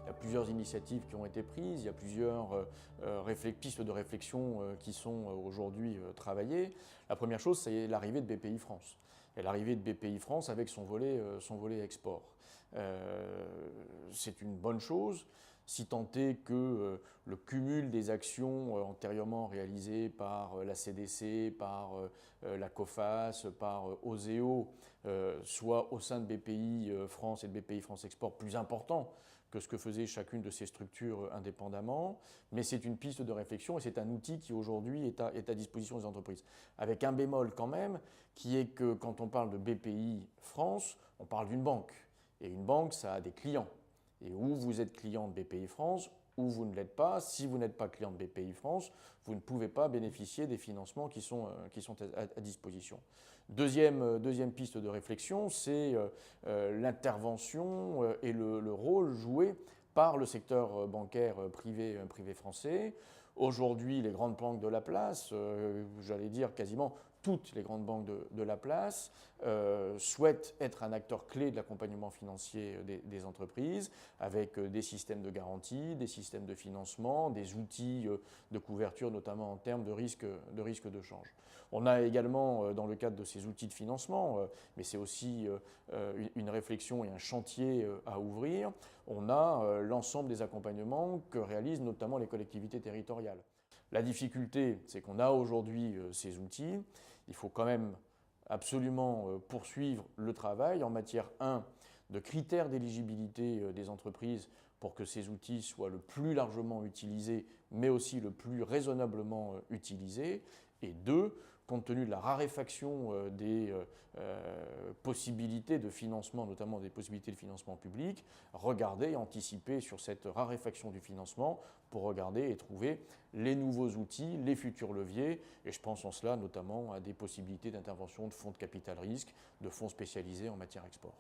Il y a plusieurs initiatives qui ont été prises, il y a plusieurs pistes de réflexion qui sont aujourd'hui travaillées. La première chose, c'est l'arrivée de BPI France. Et l'arrivée de BPI France avec son volet export. C'est une bonne chose, si tant est que le cumul des actions antérieurement réalisées par la CDC, par la COFAS, par OSEO, soit au sein de BPI France et de BPI France Export plus important que ce que faisait chacune de ces structures indépendamment, mais c'est une piste de réflexion et c'est un outil qui aujourd'hui est à disposition des entreprises. Avec un bémol quand même, qui est que quand on parle de BPI France, on parle d'une banque. Et une banque, ça a des clients. Et où vous êtes client de BPI France, ou vous ne l'êtes pas. Si vous n'êtes pas client de BPI France, vous ne pouvez pas bénéficier des financements qui sont à disposition. Deuxième piste de réflexion, c'est l'intervention et le rôle joué par le secteur bancaire privé français. Aujourd'hui, les grandes banques de la place, j'allais dire quasiment toutes les grandes banques de la place, souhaitent être un acteur clé de l'accompagnement financier des entreprises, avec des systèmes de garantie, des systèmes de financement, des outils de couverture, notamment en termes de risque de change. On a également, dans le cadre de ces outils de financement, mais c'est aussi une réflexion et un chantier à ouvrir, on a l'ensemble des accompagnements que réalisent notamment les collectivités territoriales. La difficulté, c'est qu'on a aujourd'hui ces outils. Il faut quand même absolument poursuivre le travail en matière 1 de critères d'éligibilité des entreprises pour que ces outils soient le plus largement utilisés, mais aussi le plus raisonnablement utilisés. Et 2, compte tenu de la raréfaction des possibilités de financement, notamment des possibilités de financement public, regarder et anticiper sur cette raréfaction du financement pour regarder et trouver les nouveaux outils, les futurs leviers. Et je pense en cela notamment à des possibilités d'intervention de fonds de capital risque, de fonds spécialisés en matière export.